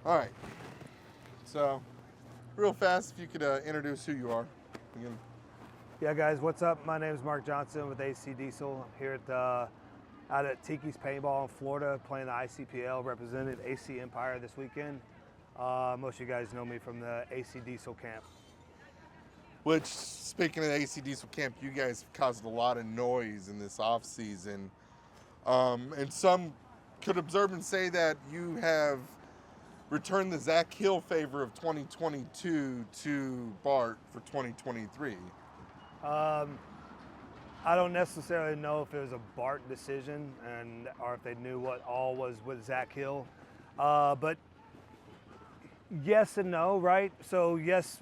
All right. So, real fast, if you could introduce who you are. Again. Yeah, guys, what's up? My name is Mark Johnson with AC Diesel. I'm here out at Tiki's Paintball in Florida, playing the ICPL, represented AC Empire this weekend. Most of you guys know me from the AC Diesel camp. Which, speaking of AC Diesel camp, you guys have caused a lot of noise in this off season, and some could observe and say that you have returned the Zach Hill favor of 2022 to Bart for 2023. I don't necessarily know if it was a Bart decision or if they knew what all was with Zach Hill, but yes and no, right? So yes,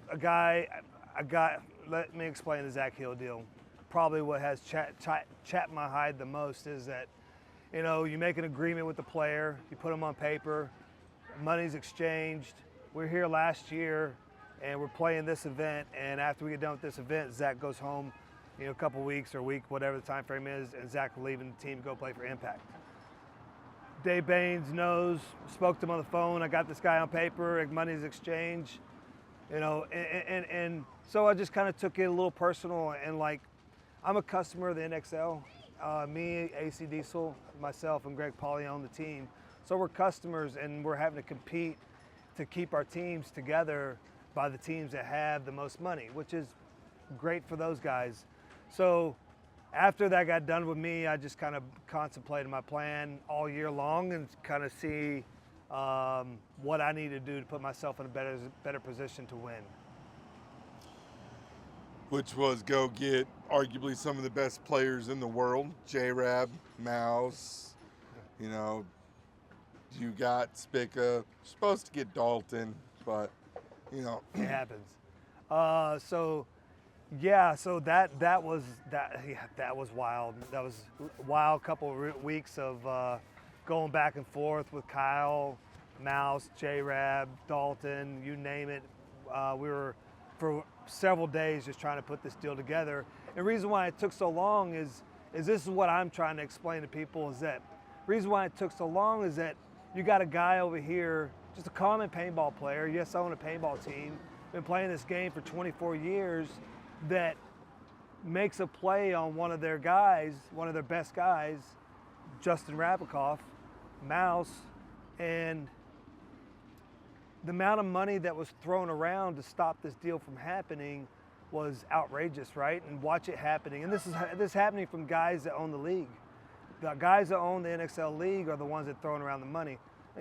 let me explain the Zach Hill deal. Probably what has chapped my hide the most is that, you make an agreement with the player, you put them on paper, money's exchanged. We're here last year and we're playing this event, and after we get done with this event, Zach goes home, a couple weeks or a week, whatever the time frame is, and Zach will leave the team to go play for Impact. Dave Baines knows, spoke to him on the phone, I got this guy on paper, money's exchanged, and so I just kind of took it a little personal, and like, I'm a customer of the NXL. Me, AC Diesel, myself, and Greg Pauly own the team. So we're customers, and we're having to compete to keep our teams together by the teams that have the most money, which is great for those guys. So after that got done with me, I just kind of contemplated my plan all year long and kind of see what I need to do to put myself in a better position to win. Which was go get arguably some of the best players in the world, J-Rab, Mouse, you got Spica, supposed to get Dalton, but it happens. So that was wild. That was a wild couple of weeks of going back and forth with Kyle, Mouse, J-Rab, Dalton, you name it. We were for several days just trying to put this deal together. And the reason why it took so long is this is what I'm trying to explain to people, is that the reason why it took so long is that you got a guy over here, just a common paintball player. Yes, I own a paintball team. Been playing this game for 24 years, that makes a play on one of their guys, one of their best guys, Justin Rabikoff, Mouse, and the amount of money that was thrown around to stop this deal from happening was outrageous, right? And watch it happening. And this is happening from guys that own the league. The guys that own the NXL league are the ones that throwing around the money.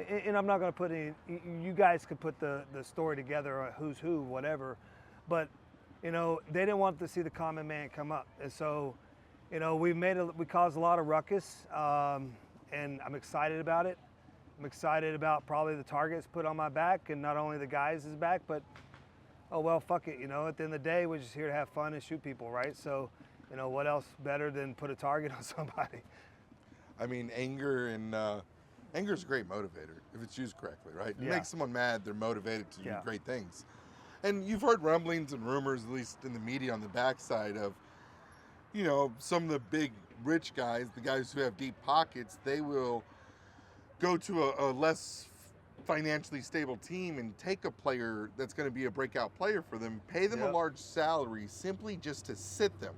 And I'm not going to put any, you guys could put the story together, or who's who, whatever. But, they didn't want to see the common man come up. And so, we caused a lot of ruckus, and I'm excited about it. I'm excited about probably the targets put on my back, and not only the guys' back, but, oh, well, fuck it. At the end of the day, we're just here to have fun and shoot people, right? So, what else better than put a target on somebody? I mean, anger's a great motivator if it's used correctly, right? It Yeah. makes someone mad, they're motivated to do Yeah. great things. And you've heard rumblings and rumors, at least in the media on the backside of, some of the big rich guys, the guys who have deep pockets, they will go to a less financially stable team and take a player that's going to be a breakout player for them, pay them a large salary simply just to sit them.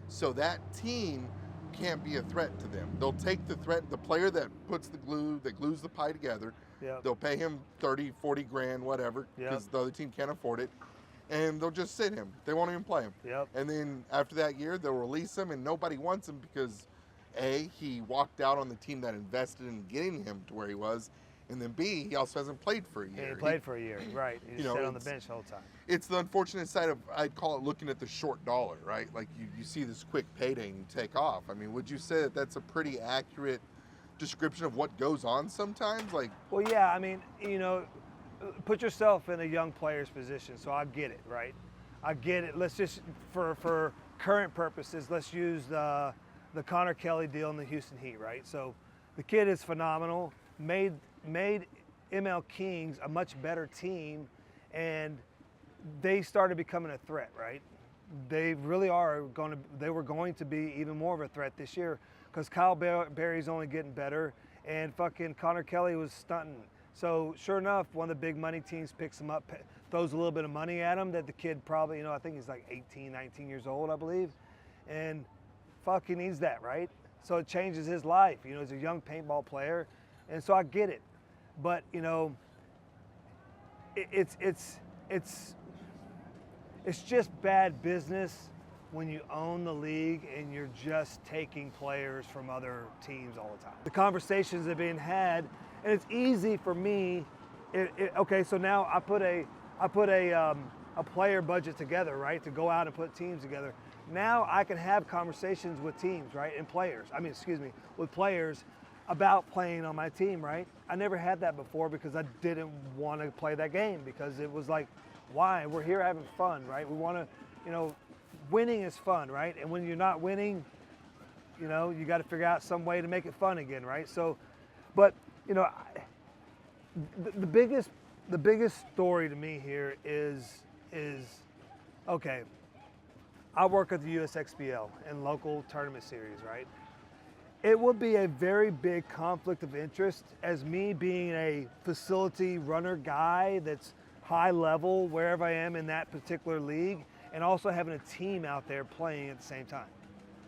So that team can't be a threat to them. They'll take the player that puts the glue, that glues the pie together. Yep. They'll pay him 30, 40 grand, whatever, because the other team can't afford it. And they'll just sit him. They won't even play him. Yep. And then after that year, they'll release him, and nobody wants him because A, he walked out on the team that invested in getting him to where he was, and then B, he also hasn't played for a year. He played for a year, right. He just sat on the bench the whole time. It's the unfortunate side of, I'd call it looking at the short dollar, right? Like you see this quick payday and you take off. I mean, would you say that that's a pretty accurate description of what goes on sometimes? Like, well, yeah, I mean, put yourself in a young player's position, so I get it, right? I get it. Let's just, for current purposes, let's use the Connor Kelly deal in the Houston Heat, right? So the kid is phenomenal, made ML Kings a much better team, and they started becoming a threat, right? They really they were going to be even more of a threat this year, because Kyle Berry's only getting better, and fucking Connor Kelly was stunting. So sure enough, one of the big money teams picks him up, throws a little bit of money at him that the kid probably, I think he's like 18, 19 years old, I believe. And fuck, he needs that, right? So it changes his life. He's a young paintball player. And so I get it. But, it's just bad business when you own the league and you're just taking players from other teams all the time. The conversations are being had, and it's easy for me. Okay, so now I put a player budget together, right, to go out and put teams together. Now I can have conversations with teams, right, and players. With players about playing on my team, right? I never had that before because I didn't want to play that game because it was like, why? We're here having fun, right? We want to, winning is fun, right? And when you're not winning, you got to figure out some way to make it fun again, right? So, but the biggest story to me here is okay. I work at the USXBL in local tournament series, right? It would be a very big conflict of interest as me being a facility runner guy that's high level wherever I am in that particular league, and also having a team out there playing at the same time,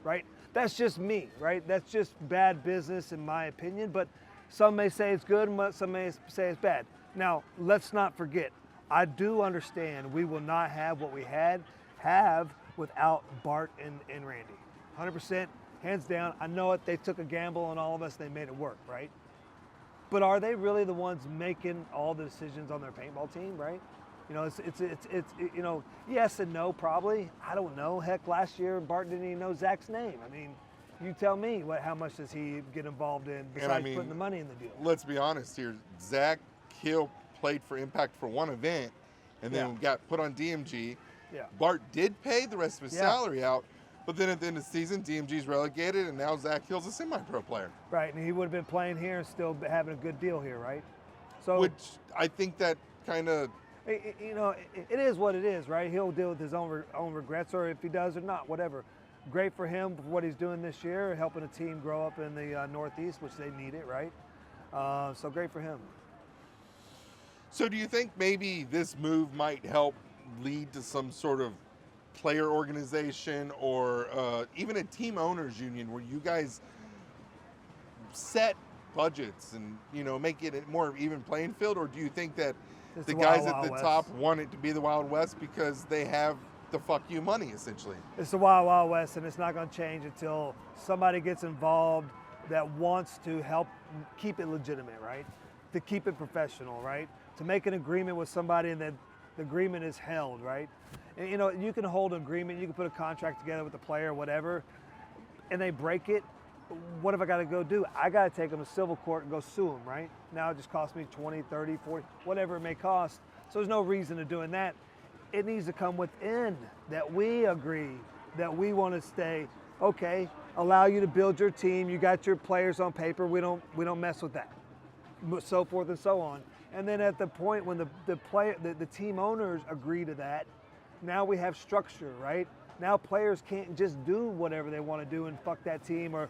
right? That's just me, right? That's just bad business in my opinion, but some may say it's good and some may say it's bad. Now, let's not forget, I do understand we will not have what we have without Bart and Randy. 100%, hands down. I know it. They took a gamble on all of us. They made it work, right? But are they really the ones making all the decisions on their paintball team, right? It's yes and no, probably. I don't know. Heck, last year Bart didn't even know Zach's name. You tell me how much does he get involved in besides putting the money in the deal? Let's be honest here. Zach Hill played for Impact for one event and then got put on DMG. Yeah. Bart did pay the rest of his salary out, but then at the end of the season, DMG's relegated, and now Zach Hill's a semi-pro player. Right, and he would have been playing here and still having a good deal here, right? So, which I think that kind of... it is what it is, right? He'll deal with his own regrets, or if he does or not, whatever. Great for him for what he's doing this year, helping a team grow up in the Northeast, which they need it, right? So great for him. So do you think maybe this move might help lead to some sort of player organization or even a team owners union where you guys set budgets and make it a more even playing field? Or do you think that It's the the guys Wild at the Wild top West. want it to be the Wild West because they have the fuck you money, essentially? It's the Wild Wild West, and it's not going to change until somebody gets involved that wants to help keep it legitimate, right? To keep it professional, right? To make an agreement with somebody and that the agreement is held, right? And, you can hold an agreement, you can put a contract together with the player, whatever, and they break it. What have I got to go do? I got to take them to civil court and go sue them, right? Now it just costs me 20, 30, 40, whatever it may cost. So there's no reason to doing that. It needs to come within that we agree that we want to stay, okay, allow you to build your team. You got your players on paper. We don't mess with that. So forth and so on. And then at the point when the team owners agree to that, now we have structure, right? Now players can't just do whatever they want to do and fuck that team, or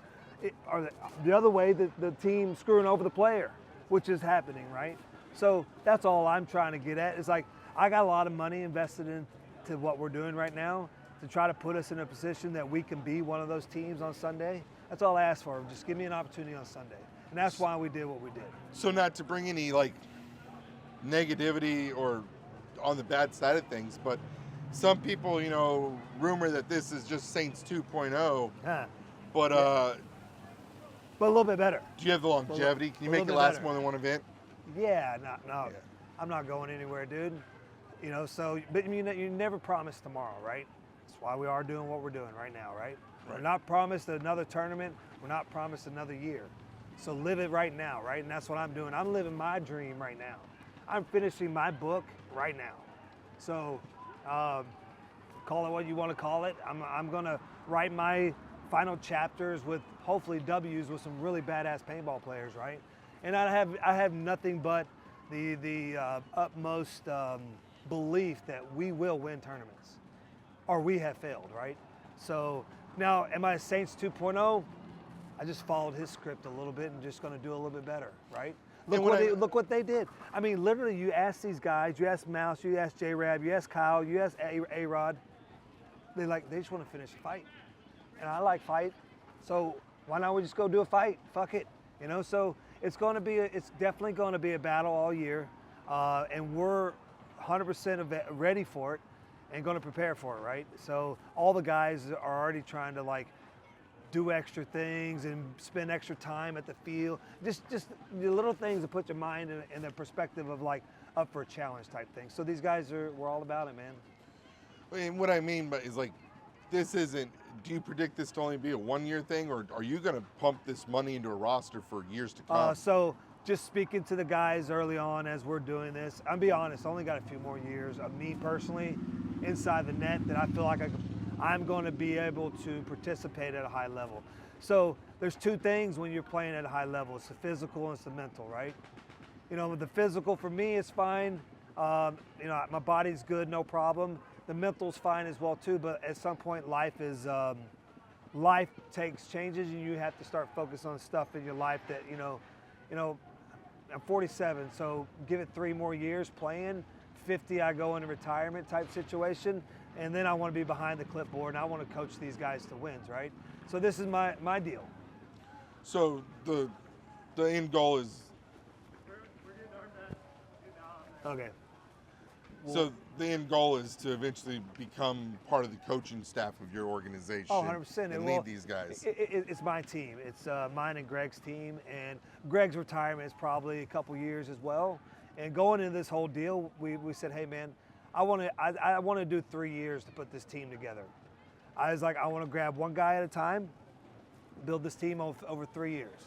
the other way, the team screwing over the player, which is happening, right? So that's all I'm trying to get at. It's like, I got a lot of money invested into what we're doing right now to try to put us in a position that we can be one of those teams on Sunday. That's all I asked for. Just give me an opportunity on Sunday. And that's why we did what we did. So not to bring any negativity or on the bad side of things, but some people, rumor that this is just Saints 2.0. Huh. But but a little bit better. Do you have the longevity? Can you make it last more than one event? Yeah, no. Yeah. I'm not going anywhere, dude. But you never promise tomorrow, right? That's why we are doing what we're doing right now, right? We're not promised another tournament. We're not promised another year. So live it right now, right? And that's what I'm doing. I'm living my dream right now. I'm finishing my book right now. So call it what you want to call it. I'm going to write my final chapters with hopefully W's with some really badass paintball players, right? And I have nothing but the utmost belief that we will win tournaments, or we have failed, right? So now, am I Saints 2.0? I just followed his script a little bit and just going to do a little bit better, right? Look what they did. I mean, literally, you ask these guys, you ask Mouse, you ask J-Rab, you ask Kyle, you ask A-Rod. They just want to finish a fight, and I like fight, so why not we just go do a fight? Fuck it, you know. So it's definitely going to be a battle all year, and we're 100% ready for it, and going to prepare for it, right? So all the guys are already trying to like do extra things and spend extra time at the field. Just the little things that put your mind in the perspective of like up for a challenge type thing. So these guys we're all about it, man. I mean, what I mean by is like, this isn't, do you predict this to only be a 1-year thing, or are you going to pump this money into a roster for years to come? So just speaking to the guys early on as we're doing this, I'll be honest, I only got a few more years of me personally inside the net that I feel like I'm going to be able to participate at a high level. So there's two things when you're playing at a high level. It's the physical and it's the mental, right? You know, the physical for me is fine. You know, my body's good, no problem. The mental's fine as well too, but at some point life takes changes and you have to start focusing on stuff in your life that, you know, I'm 47, so give it 3 more years playing. 50, I go into retirement type situation, and then I want to be behind the clipboard and I want to coach these guys to wins, right? So this is my deal. So the end goal is, Okay. so the end goal is to eventually become part of the coaching staff of your organization. Oh, 100%. And lead these guys. It's my team. It's mine and Greg's team, and Greg's retirement is probably a couple years as well. And going into this whole deal, we said, hey man, I want to do 3 years to put this team together. I was like, I want to grab one guy at a time, build this team over 3 years.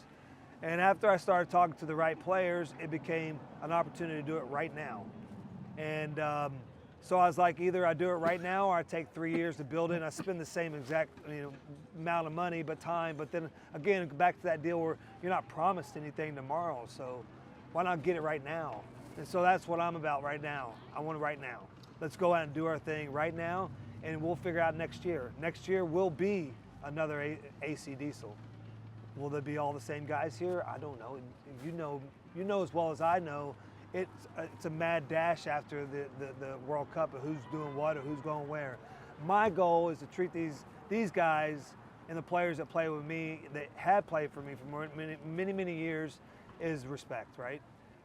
And after I started talking to the right players, it became an opportunity to do it right now. And so I was like, either I do it right now or I take 3 years to build it and I spend the same exact amount of money, but time. But then again, back to that deal where you're not promised anything tomorrow. So why not get it right now? And so that's what I'm about right now. I want it right now. Let's go out and do our thing right now, and we'll figure out next year. Next year will be another AC Diesel. Will there be all the same guys here? I don't know. You know as well as I know, it's a mad dash after the World Cup of who's doing what or who's going where. My goal is to treat these guys and the players that play with me, that have played for me for many years, is respect, right?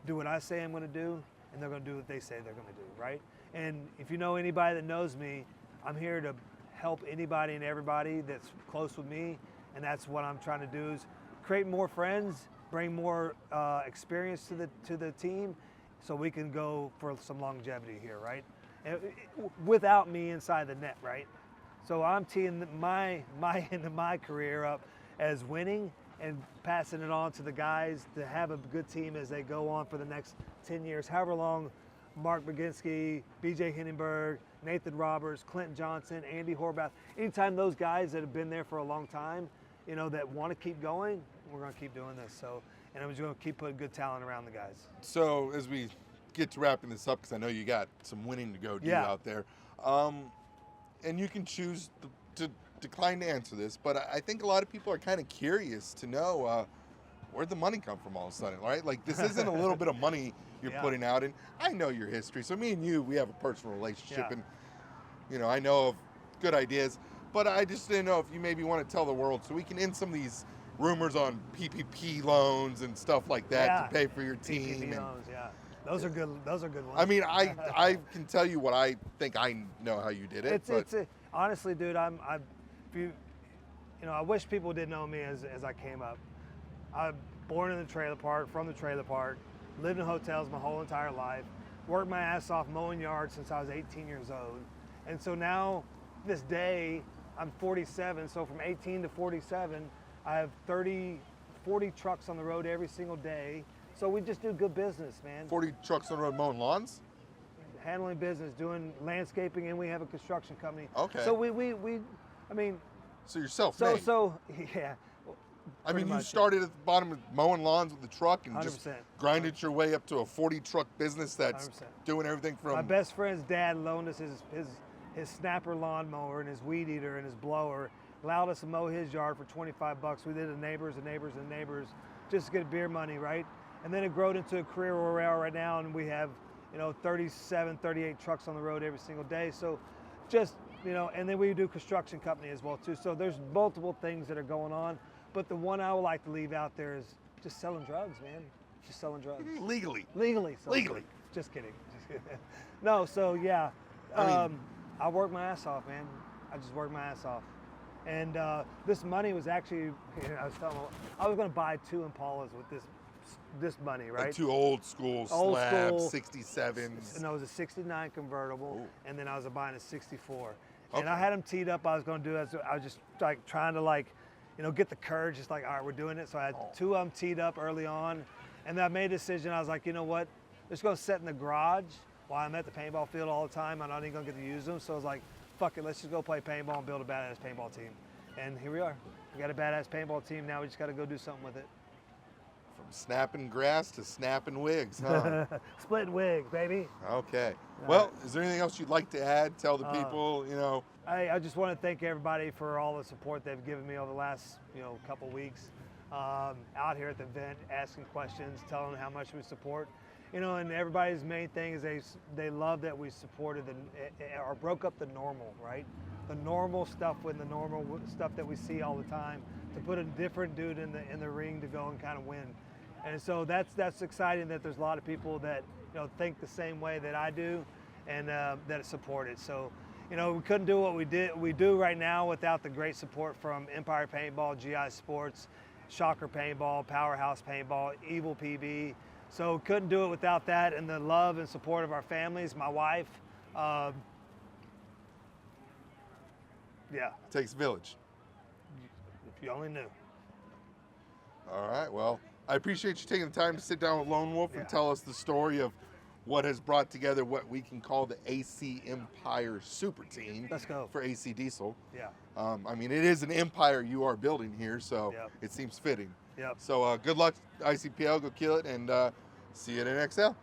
Do what I say I'm going to do, and they're going to do what they say they're going to do, right? And if you know anybody that knows me, I'm here to help anybody and everybody that's close with me, and that's what I'm trying to do, is create more friends, bring more experience to the team, so we can go for some longevity here, right? And without me inside the net, right? So I'm teeing my end of my career up as winning and passing it on to the guys to have a good team as they go on for the next 10 years, however long Mark Baginski, BJ Hindenburg, Nathan Roberts, Clinton Johnson, Andy Horvath, anytime those guys that have been there for a long time, that want to keep going, we're going to keep doing this. So, and I'm just going to keep putting good talent around the guys. So as we get to wrapping this up, because I know you got some winning to go do out there, and you can choose to decline to answer this, but I think a lot of people are kind of curious to know where'd the money come from all of a sudden, right? Like, this isn't a little bit of money you're putting out, and I know your history, so me and you, we have a personal relationship, and I know of good ideas, but I just didn't know if you maybe want to tell the world so we can end some of these rumors on PPP loans and stuff like that to pay for your team. PPP loans, those are good. Those are good ones. I mean, I can tell you what I think I know how you did it. Honestly, dude, I wish people did know me as I came up. I'm born in the trailer park, from the trailer park, lived in hotels my whole entire life, worked my ass off mowing yards since I was 18 years old. And so now, this day, I'm 47, so from 18 to 47, I have 40 trucks on the road every single day. So we just do good business, man. 40 trucks on the road mowing lawns? Handling business, doing landscaping, and we have a construction company. Okay. So So you're self-made. Yeah. I mean, you started at the bottom of mowing lawns with the truck and 100%. just grinded your way up to a 40-truck business that's 100%. doing everything from... My best friend's dad loaned us his snapper lawnmower and his weed eater and his blower, allowed us to mow his yard for $25. We did the neighbors just to get beer money, right? And then it grew into a career where we are right now, and we have, 37, 38 trucks on the road every single day. So just, and then we do construction company as well too. So there's multiple things that are going on. But the one I would like to leave out there is just selling drugs, man. Just selling drugs. Legally. Legally. Legally. Just kidding. No, so yeah. I work my ass off, man. I just work my ass off. And this money was actually, I was going to buy 2 Impalas with this money, right? Like 2 old school slabs, 67s. No, it was a 69 convertible, and then I was buying a 64. Okay. And I had them teed up. I was going to do it. I was just like trying to get the courage. Just like, all right, we're doing it. So I had 2 of them teed up early on, and then I made a decision. I was like, you know what? Let's go sit in the garage while I'm at the paintball field all the time. I'm not even going to get to use them. So I was like, fuck it. Let's just go play paintball and build a badass paintball team. And here we are. We got a badass paintball team. Now we just got to go do something with it. From snapping grass to snapping wigs, huh? Splitting wigs, baby. Okay. Well, is there anything else you'd like to add? Tell the people, I just want to thank everybody for all the support they've given me over the last, couple weeks. Out here at the event, asking questions, telling them how much we support. And everybody's main thing is they love that we supported or broke up the normal, right? The normal stuff with the normal stuff that we see all the time, to put a different dude in the ring to go and kind of win. And so that's exciting that there's a lot of people that think the same way that I do, and that support it. So we couldn't do what we do right now without the great support from Empire Paintball, GI Sports, Shocker Paintball, Powerhouse Paintball, Evil PB. So couldn't do it without that, and the love and support of our families, my wife. Yeah. Takes a village. If you only knew. All right. Well, I appreciate you taking the time to sit down with Lone Wolf and tell us the story of what has brought together what we can call the AC Empire Super Team. Let's go. For AC Diesel. Yeah. It is an empire you are building here, so it seems fitting. Yep. So good luck, ICPL. Go kill it, and see you at NXL.